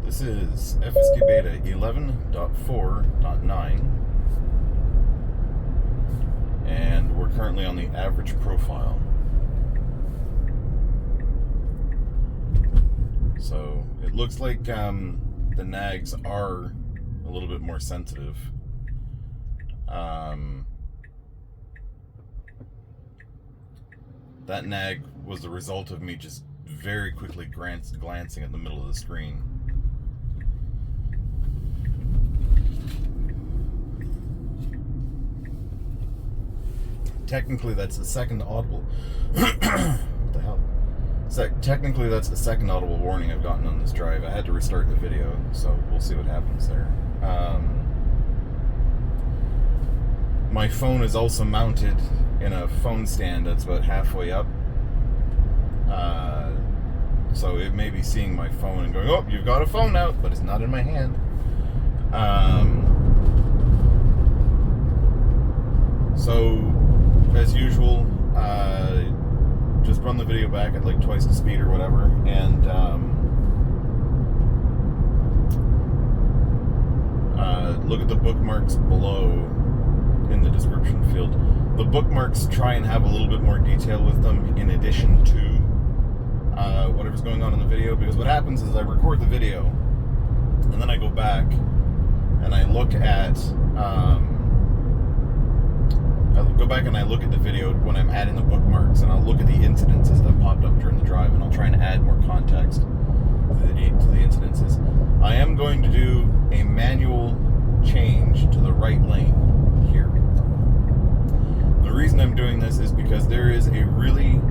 This is FSD Beta 11.4.9, and we're currently on the average profile. So it looks like the nags are a little bit more sensitive. That nag was the result of me just very quickly glancing at the middle of the screen. Technically, that's the second audible. What the hell? Technically, that's the second audible warning I've gotten on this drive. I had to restart the video, so we'll see what happens there. My phone is also mounted in a phone stand that's about halfway up. So it may be seeing my phone and going, "Oh, you've got a phone out," but it's not in my hand. So, as usual, just run the video back at like twice the speed or whatever, and look at the bookmarks below in the description field. The bookmarks try and have a little bit more detail with them in addition to whatever's going on in the video, because what happens is I record the video and then I go back and I look at the video when I'm adding the bookmarks, and I'll look at the incidences that popped up during the drive, and I'll try and add more context to the incidences. I am going to do a manual change to the right lane here. The reason I'm doing this is because there is a really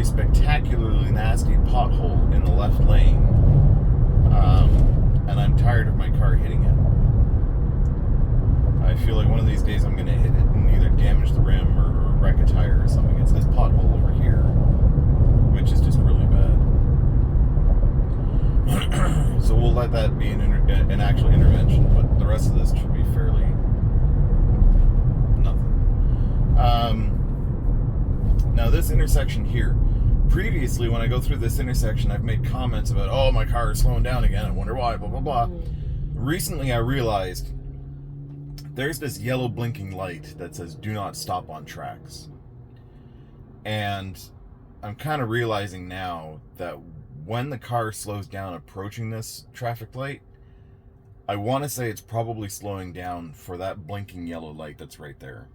spectacularly nasty pothole in the left lane, and I'm tired of my car hitting it. I feel like one of these days I'm going to hit it and either damage the rim or wreck a tire or something. It's this pothole over here, which is just really bad. So we'll let that be an actual intervention, but the rest of this should be fairly nothing. Now this intersection here, previously when I go through this intersection, I've made comments about, "Oh, my car is slowing down again, I wonder why, blah, blah, blah." Recently I realized there's this yellow blinking light that says "Do not stop on tracks." And I'm kind of realizing now that when the car slows down approaching this traffic light, I want to say it's probably slowing down for that blinking yellow light that's right there.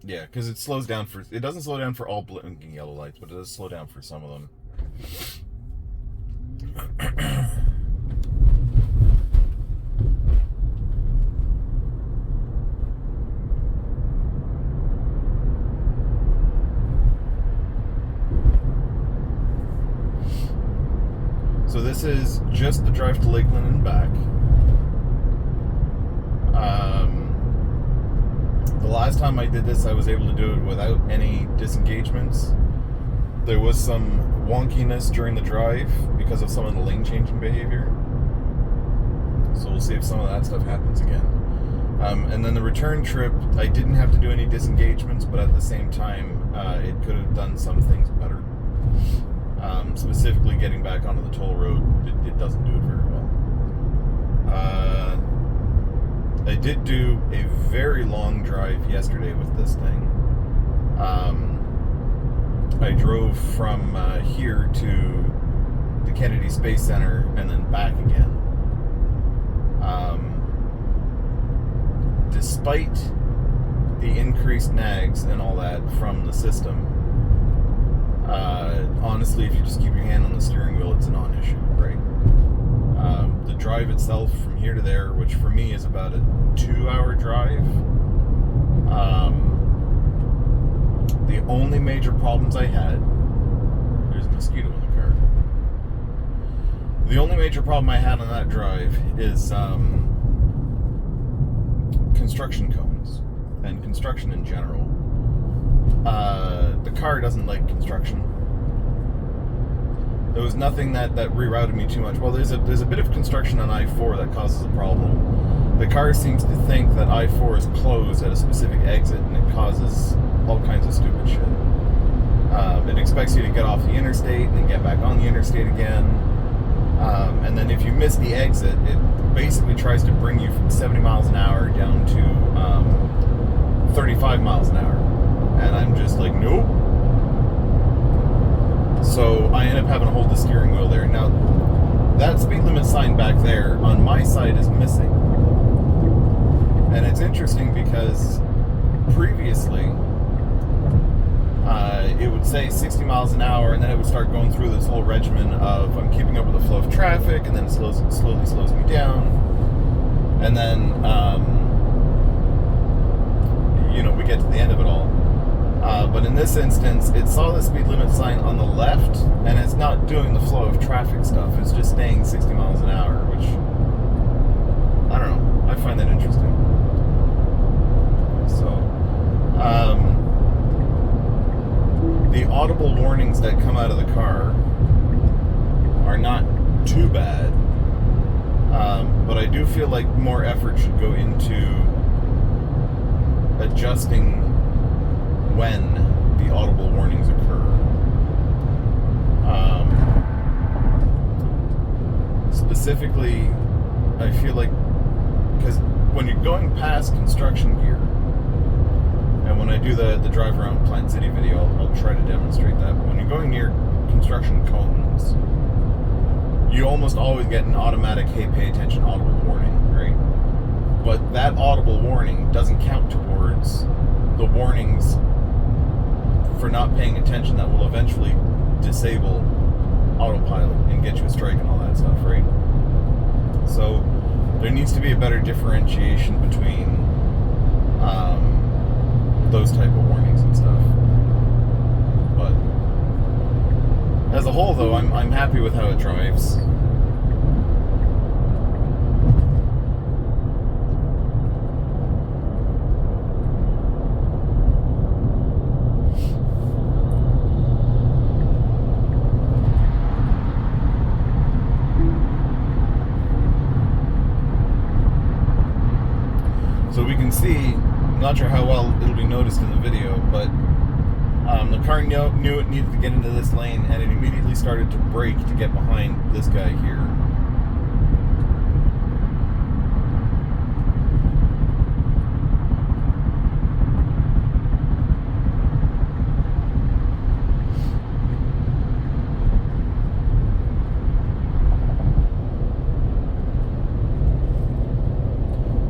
Yeah, because it slows down for, it doesn't slow down for all blinking yellow lights, but it does slow down for some of them. So this is just the drive to Lakeland and back. The last time I did this, I was able to do it without any disengagements. There was some wonkiness during the drive because of some of the lane changing behavior. So we'll see if some of that stuff happens again. And then the return trip, I didn't have to do any disengagements, but at the same time, it could have done some things better. Specifically getting back onto the toll road, it doesn't do it very well. I did do a very long drive yesterday with this thing. I drove from here to the Kennedy Space Center and then back again. Despite the increased nags and all that from the system, honestly, if you just keep your hand on the steering wheel, it's a non-issue, right? The drive itself from here to there, which for me is about a 2-hour drive, the only major problems I had, there's a mosquito in the car. The only major problem I had on that drive is construction cones and construction in general. The car doesn't like construction. There was nothing that rerouted me too much. Well, there's a bit of construction on I-4 that causes a problem. The car seems to think that I-4 is closed at a specific exit, and it causes all kinds of stupid shit. It expects you to get off the interstate and then get back on the interstate again. And then if you miss the exit, it basically tries to bring you from 70 miles an hour down to 35 miles an hour. And I'm just like, nope. So I end up having to hold the steering wheel there. Now, that speed limit sign back there on my side is missing. And it's interesting because previously, it would say 60 miles an hour, and then it would start going through this whole regimen of I'm keeping up with the flow of traffic, and then it slowly slows me down. And then, we get to the end of it all. But in this instance, it saw the speed limit sign on the left, and it's not doing the flow of traffic stuff. It's just staying 60 miles an hour, which, I don't know. I find that interesting. So, the audible warnings that come out of the car are not too bad, but I do feel like more effort should go into adjusting when the audible warnings occur. Specifically, I feel like, because when you're going past construction gear, and when I do the drive around Plant City video, I'll try to demonstrate that. But when you're going near construction cones, you almost always get an automatic, hey, pay attention, audible warning, right? But that audible warning doesn't count towards the warnings for not paying attention that will eventually disable autopilot and get you a strike and all that stuff, right? So there needs to be a better differentiation between those type of warnings and stuff. But as a whole, though, I'm happy with how it drives. So we can see, I'm not sure how well it'll be noticed in the video, but the car knew it needed to get into this lane, and it immediately started to brake to get behind this guy here.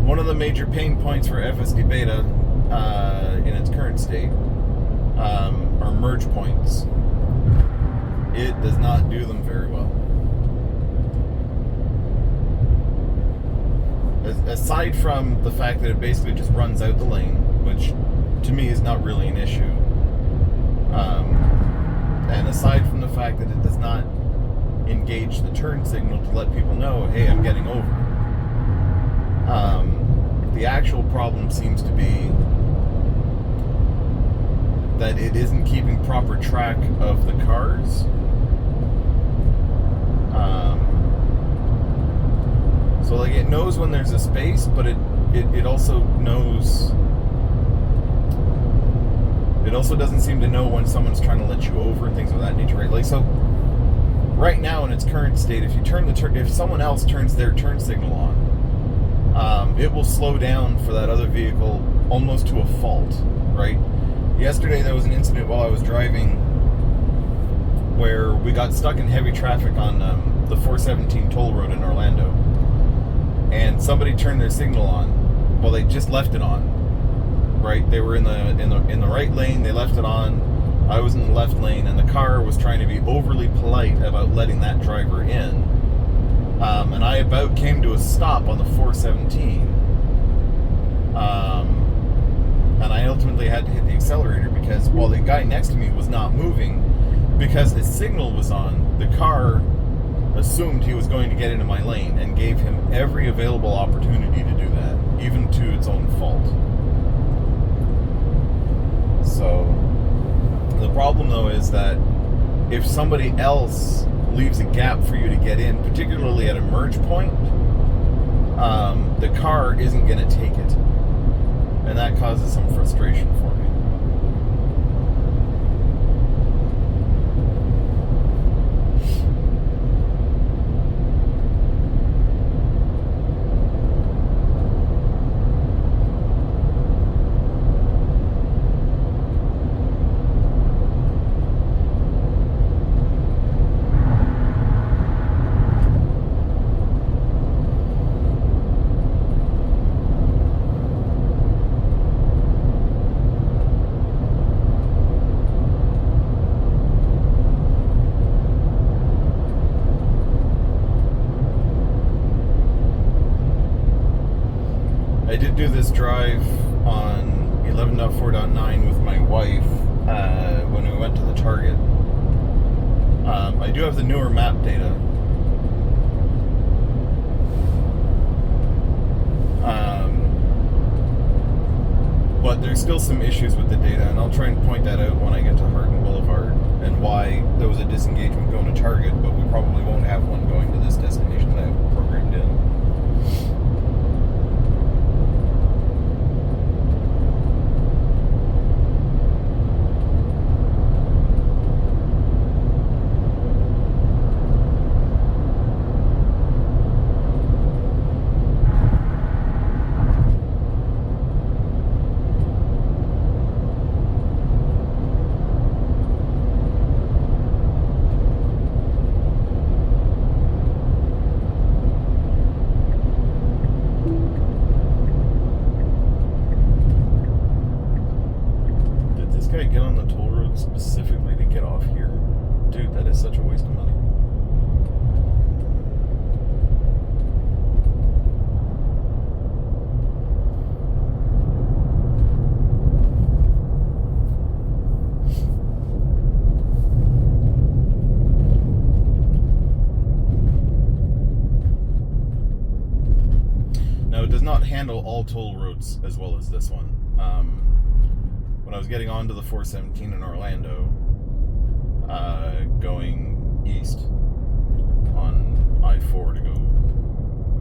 One of the major pain points for FSD Beta in its current state are merge points. It does not do them very well. Aside from the fact that it basically just runs out the lane, which to me is not really an issue, and aside from the fact that it does not engage the turn signal to let people know, hey, I'm getting over, the actual problem seems to be that it isn't keeping proper track of the cars. So like it knows when there's a space, but it also knows, it also doesn't seem to know when someone's trying to let you over and things of that nature, right? Like, so right now in its current state, if you turn if someone else turns their turn signal on, it will slow down for that other vehicle almost to a fault, right? Yesterday there was an incident while I was driving where we got stuck in heavy traffic on the 417 toll road in Orlando, and somebody turned their signal on. Well, they just left it on, right? They were in the right lane, they left it on. I was in the left lane, and the car was trying to be overly polite about letting that driver in. And I about came to a stop on the 417. And I ultimately had to hit the accelerator because while the guy next to me was not moving, because his signal was on, the car assumed he was going to get into my lane and gave him every available opportunity to do that, even to its own fault. So the problem, though, is that if somebody else leaves a gap for you to get in, particularly at a merge point, the car isn't going to take it. And that causes some frustration for me. I did do this drive on 11.4.9 with my wife when we went to the Target. I do have the newer map data. But there's still some issues with the data, and I'll try and point that out when I get to Harden Blvd and why there was a disengagement going to Target, but we probably won't have one going to this destination that I've programmed in. Get on the toll road specifically to get off here? Dude, that is such a waste of money. Now, it does not handle all toll roads as well as this one. When I was getting onto the 417 in Orlando, going east on I-4 to go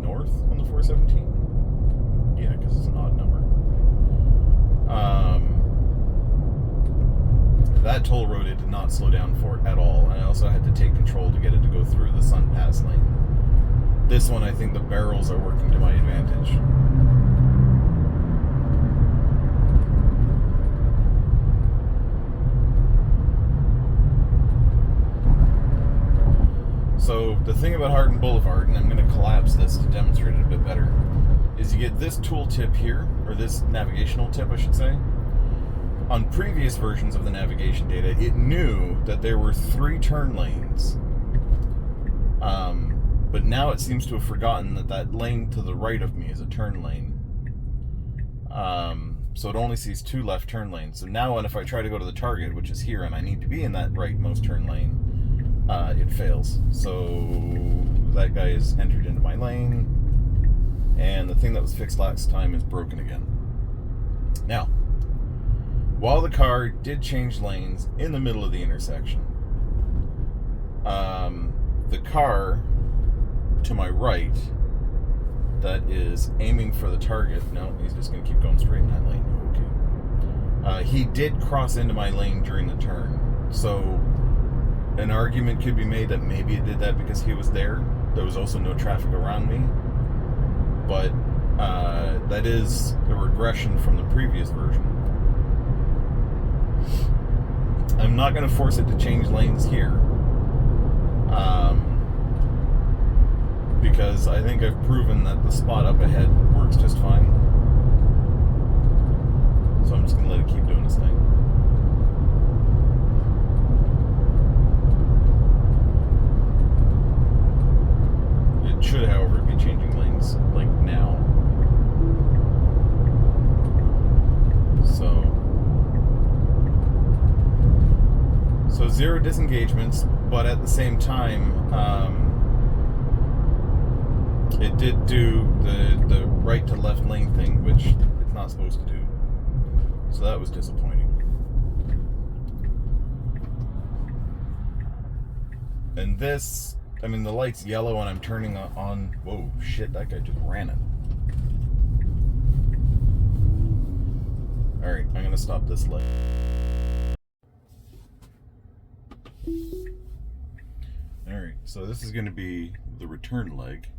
north on the 417. Yeah, because it's an odd number. That toll road, it did not slow down for it at all. And I also had to take control to get it to go through the Sun Pass lane. This one, I think the barrels are working to my advantage. So the thing about Harden Blvd, and I'm going to collapse this to demonstrate it a bit better, is you get this tooltip here, or this navigational tip, I should say. On previous versions of the navigation data, it knew that there were 3 turn lanes. But now it seems to have forgotten that that lane to the right of me is a turn lane. So it only sees 2 left turn lanes. So now if I try to go to the Target, which is here, and I need to be in that rightmost turn lane, it fails. So that guy is entered into my lane, and the thing that was fixed last time is broken again. Now, while the car did change lanes in the middle of the intersection, the car to my right that is aiming for the Target, no, he's just going to keep going straight in that lane. Okay. He did cross into my lane during the turn, so an argument could be made that maybe it did that because he was there. There was also no traffic around me. But that is a regression from the previous version. I'm not going to force it to change lanes here. Because I think I've proven that the spot up ahead works just fine. So I'm just going to let it keep doing its thing. Should, however, be changing lanes like now. So 0 disengagements, but at the same time, it did do the right to left lane thing, which it's not supposed to do. So that was disappointing. And this, I mean, the light's yellow and I'm turning on. Whoa, shit, that guy just ran it. Alright, I'm gonna stop this light. Alright, so this is gonna be the return leg.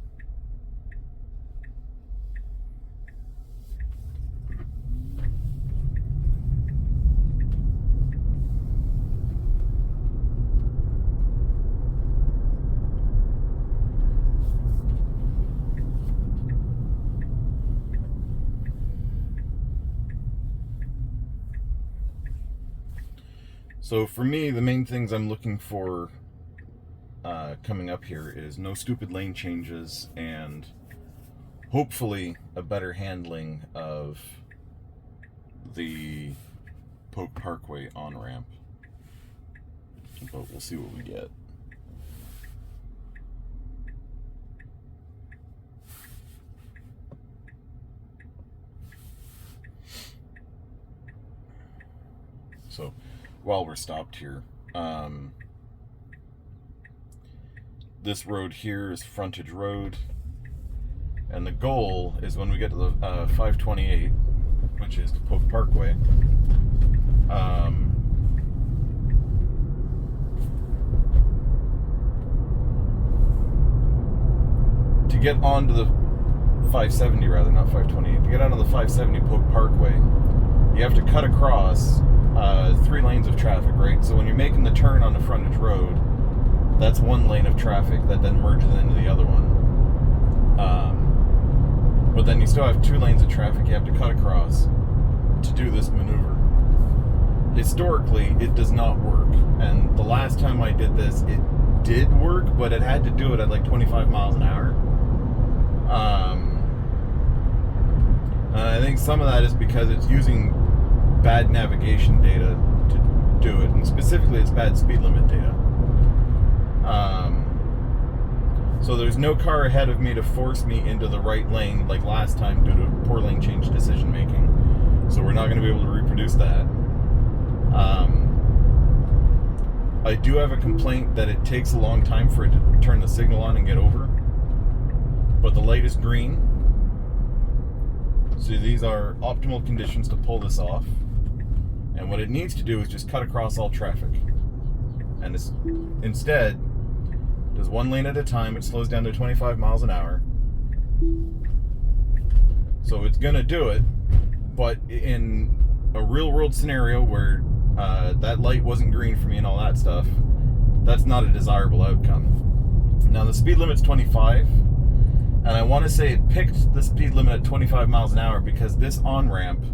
So for me, the main things I'm looking for coming up here is no stupid lane changes and hopefully a better handling of the Polk Parkway on-ramp. But we'll see what we get. So while we're stopped here, this road here is frontage road, and the goal is when we get to the 528, which is the Polk Parkway, to get onto the 570, rather, not 528, to get onto the 570 Polk Parkway, you have to cut across 3 lanes of traffic, right? So when you're making the turn on the frontage road, that's 1 lane of traffic that then merges into the other one. But then you still have 2 lanes of traffic you have to cut across to do this maneuver. Historically, it does not work. And the last time I did this, it did work, but it had to do it at like 25 miles an hour. And I think some of that is because it's using bad navigation data to do it, and specifically it's bad speed limit data. So there's no car ahead of me to force me into the right lane like last time due to poor lane change decision making. So we're not going to be able to reproduce that. I do have a complaint that it takes a long time for it to turn the signal on and get over. But the light is green. So these are optimal conditions to pull this off. And what it needs to do is just cut across all traffic. And it's, instead, does 1 lane at a time. It slows down to 25 miles an hour. So it's going to do it. But in a real world scenario where that light wasn't green for me and all that stuff, that's not a desirable outcome. Now the speed limit's 25. And I want to say it picked the speed limit at 25 miles an hour because this on-ramp,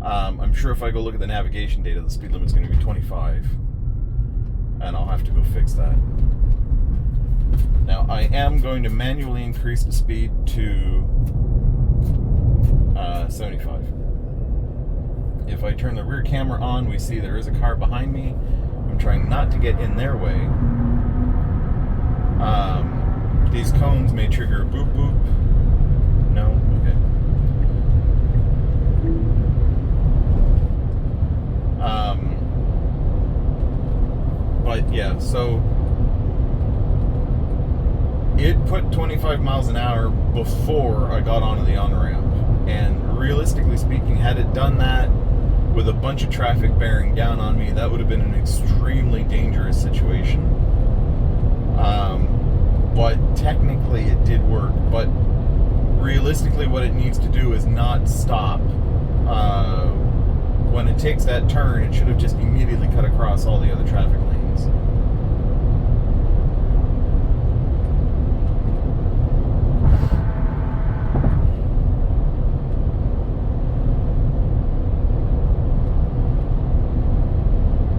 I'm sure if I go look at the navigation data, the speed limit's going to be 25. And I'll have to go fix that. Now, I am going to manually increase the speed to 75. If I turn the rear camera on, we see there is a car behind me. I'm trying not to get in their way. These cones may trigger a boop boop. No? Okay. But yeah, so it put 25 miles an hour before I got onto the on-ramp. And realistically speaking, had it done that with a bunch of traffic bearing down on me, that would have been an extremely dangerous situation. But technically it did work. But realistically what it needs to do is not stop. When it takes that turn, it should have just immediately cut across all the other traffic lanes.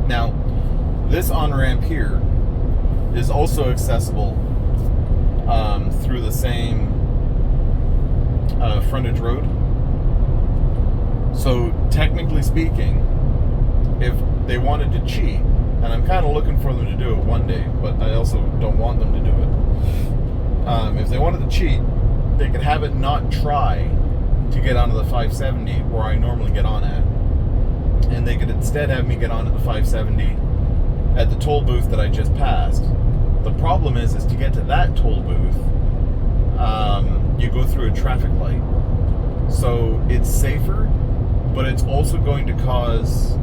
Now, this on-ramp here is also accessible through the same frontage road. So technically speaking, if they wanted to cheat, and I'm kind of looking for them to do it one day, but I also don't want them to do it. If they wanted to cheat, they could have it not try to get onto the 570 where I normally get on at. And they could instead have me get onto the 570 at the toll booth that I just passed. The problem is to get to that toll booth, you go through a traffic light. So it's safer, but it's also going to cause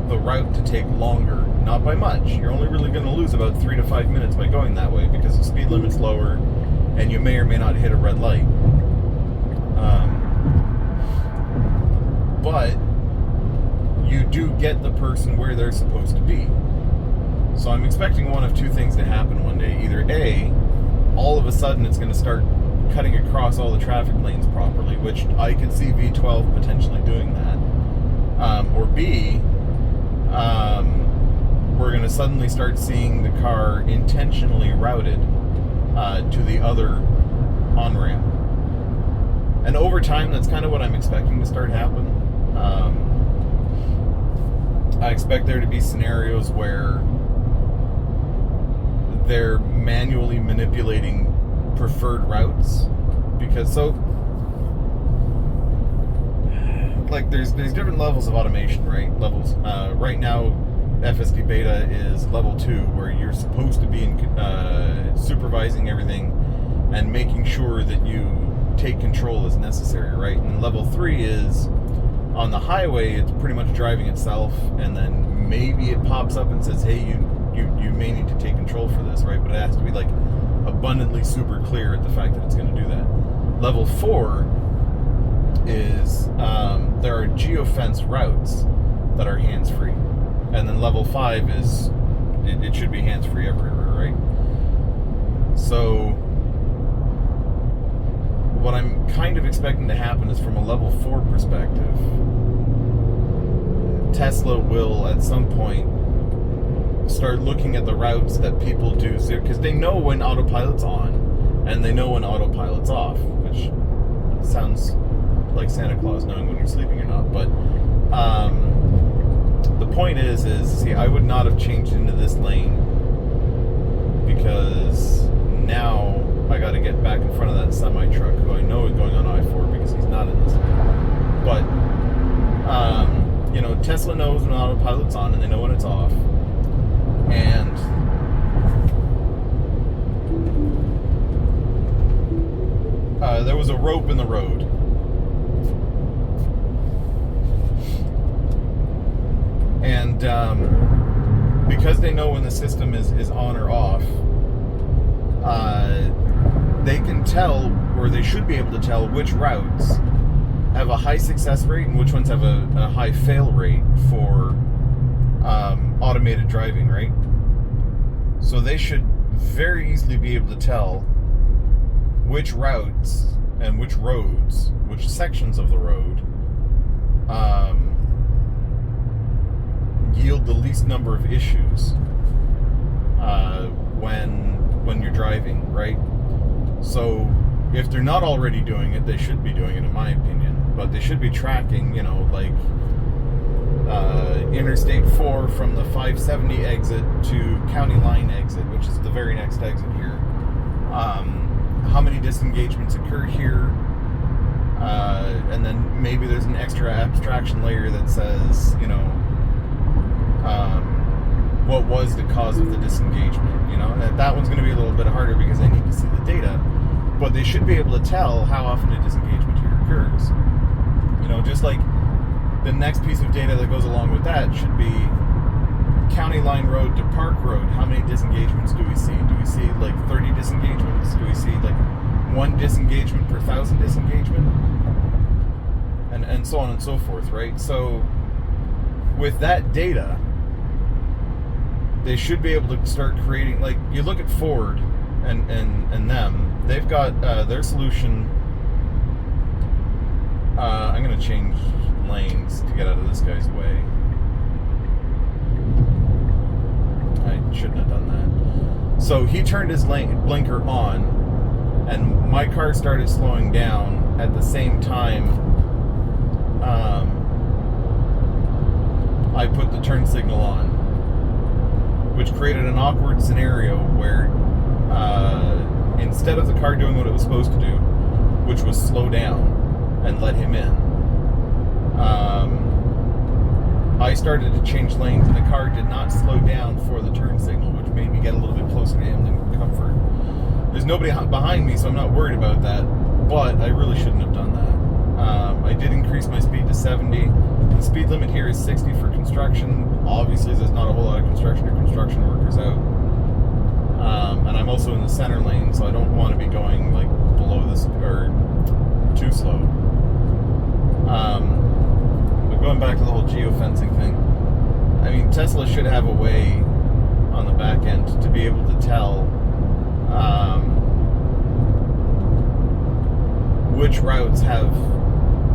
the route to take longer. Not by much. You're only really going to lose about 3 to 5 minutes by going that way because the speed limit's lower and you may or may not hit a red light. But you do get the person where they're supposed to be. So I'm expecting one of two things to happen one day. Either A, all of a sudden it's going to start cutting across all the traffic lanes properly, which I could see V12 potentially doing that. Or B, we're going to suddenly start seeing the car intentionally routed to the other on-ramp. And over time, that's kind of what I'm expecting to start happening. I expect there to be scenarios where they're manually manipulating preferred routes, because like there's different levels of automation, right? Levels. Right now, FSD Beta is level 2, where you're supposed to be supervising everything and making sure that you take control as necessary, right? And level 3 is on the highway, it's pretty much driving itself, and then maybe it pops up and says, hey, you may need to take control for this, right? But it has to be like abundantly super clear at the fact that it's going to do that. Level 4 is there are geofence routes that are hands-free, and then level 5 is it should be hands-free everywhere, right? So what I'm kind of expecting to happen is, from a level 4 perspective, Tesla will at some point start looking at the routes that people do, because they know when autopilot's on and they know when autopilot's off, which sounds like Santa Claus knowing when you're sleeping or not. But the point is see, I would not have changed into this lane, because now I got to get back in front of that semi truck, who I know is going on I-4 because he's not in this lane. But Tesla knows when autopilot's on and they know when it's off. And there was a rope in the road. And because they know when the system is on or off, they can tell, or they should be able to tell, which routes have a high success rate and which ones have a high fail rate for automated driving, right? So they should very easily be able to tell which routes and which roads, which sections of the road yield the least number of issues when you're driving, right? So if they're not already doing it, they should be doing it, in my opinion. But they should be tracking, like Interstate 4 from the 570 exit to County Line exit, which is the very next exit here. How many disengagements occur here? And then maybe there's an extra abstraction layer that says, what was the cause of the disengagement? That one's going to be a little bit harder because they need to see the data, but they should be able to tell how often a disengagement here occurs. Just like the next piece of data that goes along with that should be County Line Road to Park Road. How many disengagements do we see? Do we see like 30 disengagements? Do we see like 1 disengagement per 1,000 disengagement? And so on and so forth, right? So with that data, they should be able to start creating, like, you look at Ford and them, they've got their solution. I'm going to change lanes to get out of this guy's way. I shouldn't have done that. So he turned his blinker on, and my car started slowing down at the same time I put the turn signal on, which created an awkward scenario where instead of the car doing what it was supposed to do, which was slow down and let him in, I started to change lanes, and the car did not slow down for the turn signal, which made me get a little bit closer to him than comfort. There's nobody behind me, so I'm not worried about that, but I really shouldn't have done that. I did increase my speed to 70. The speed limit here is 60 for construction. Obviously, there's not a whole lot of construction workers out. And I'm also in the center lane, so I don't want to be going like below this or too slow. But going back to the whole geofencing thing, I mean, Tesla should have a way on the back end to be able to tell which routes have,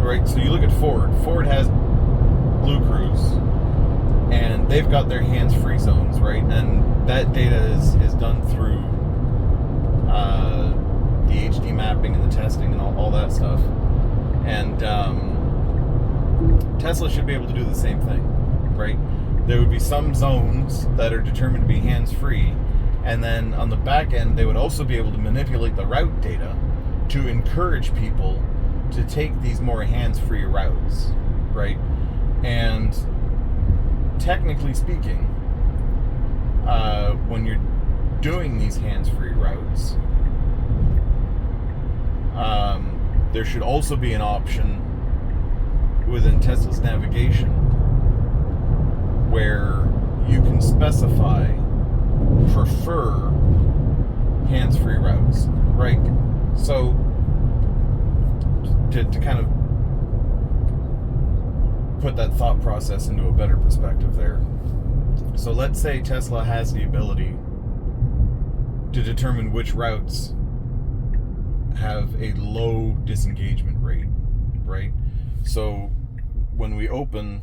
right? So you look at Ford. Ford has Blue Cruise, and they've got their hands-free zones, right? And that data is done through the HD mapping and the testing and all that stuff. And Tesla should be able to do the same thing, right? There would be some zones that are determined to be hands-free, and then on the back end, they would also be able to manipulate the route data to encourage people to take these more hands-free routes, right? And technically speaking, when you're doing these hands-free routes, there should also be an option within Tesla's navigation where you can specify prefer hands-free routes, right? So to kind of put that thought process into a better perspective there. So let's say Tesla has the ability to determine which routes have a low disengagement rate, right? So when we open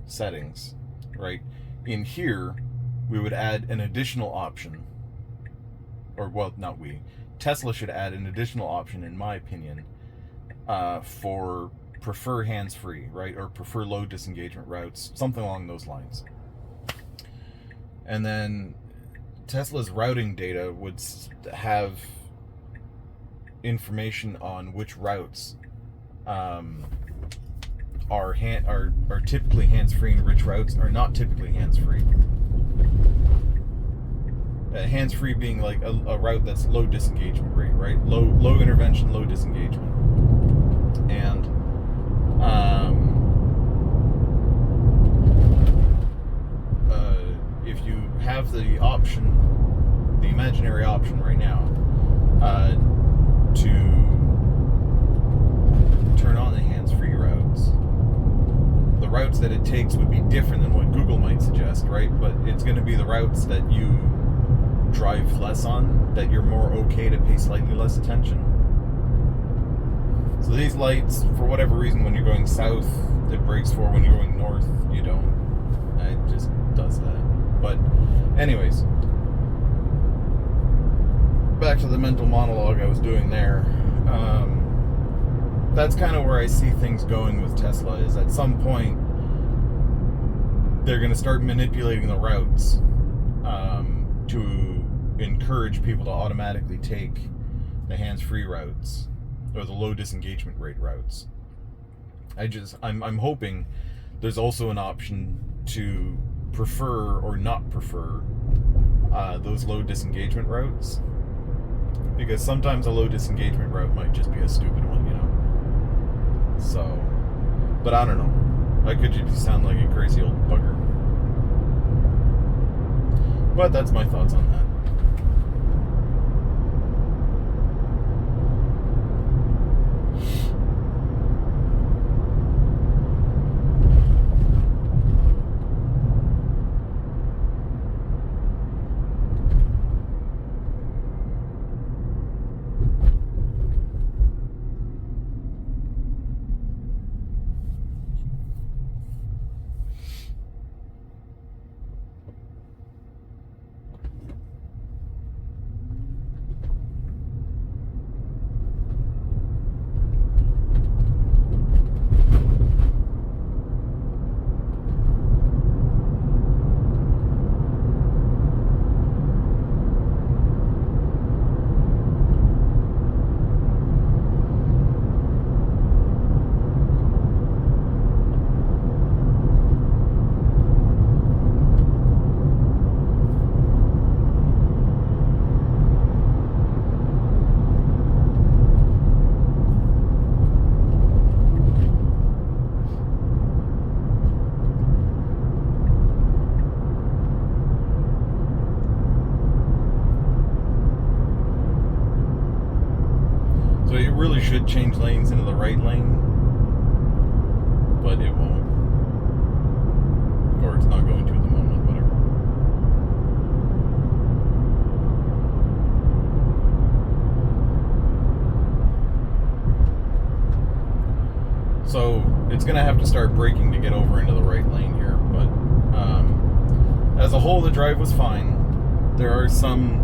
settings, right, in here we would add an additional option, or well, not we, Tesla should add an additional option, in my opinion, for prefer hands-free, right, or prefer low disengagement routes, something along those lines. And then Tesla's routing data would have information on which routes are typically hands-free and which routes are not typically hands-free. Hands-free being like a route that's low disengagement rate, right? Low intervention, low disengagement. And if you have the option, the imaginary option right now, to turn on the hands-free routes, the routes that it takes would be different than what Google might suggest, right? But it's going to be the routes that you drive less on, that you're more okay to pay slightly less attention. So these lights, for whatever reason, when you're going south, it brakes for. When you're going north, you don't. It just does that. But anyways, back to the mental monologue I was doing there. That's kind of where I see things going with Tesla, is at some point they're going to start manipulating the routes to encourage people to automatically take the hands-free routes or the low disengagement rate routes. I'm hoping there's also an option to prefer or not prefer those low disengagement routes, because sometimes a low disengagement route might just be a stupid one, you know. So, but I don't know. I could just sound like a crazy old bugger. But that's my thoughts on that. So it really should change lanes into the right lane, but it won't. Or it's not going to at the moment, whatever. So it's going to have to start braking to get over into the right lane here, but as a whole the drive was fine. There are some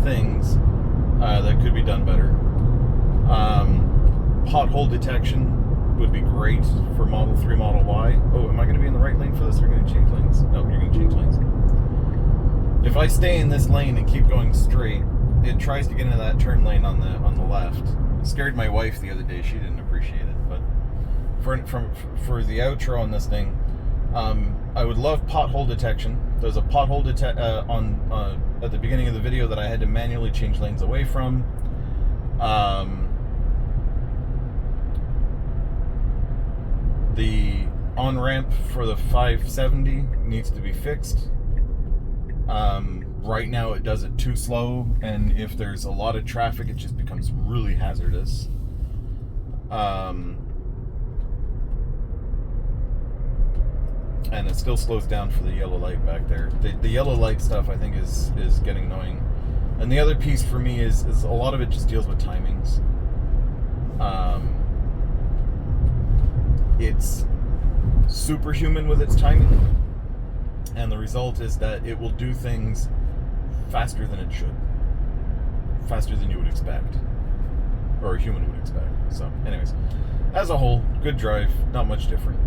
things that could be done better. pothole detection would be great for Model 3, Model Y. Oh, am I going to be in the right lane for this, or are you going to change lanes? No, you're going to change lanes. If I stay in this lane and keep going straight, it tries to get into that turn lane on the left. It scared my wife the other day. She didn't appreciate it. But for the outro on this thing, I would love pothole detection. There's a pothole at the beginning of the video that I had to manually change lanes away from. The on-ramp for the 570 needs to be fixed. Right now it does it too slow, and if there's a lot of traffic it just becomes really hazardous. And it still slows down for the yellow light back there. The yellow light stuff I think is getting annoying. And the other piece for me is a lot of it just deals with timings. It's superhuman with its timing, and the result is that it will do things faster than it should. Faster than you would expect. Or a human would expect. So, anyways, as a whole, good drive, not much different.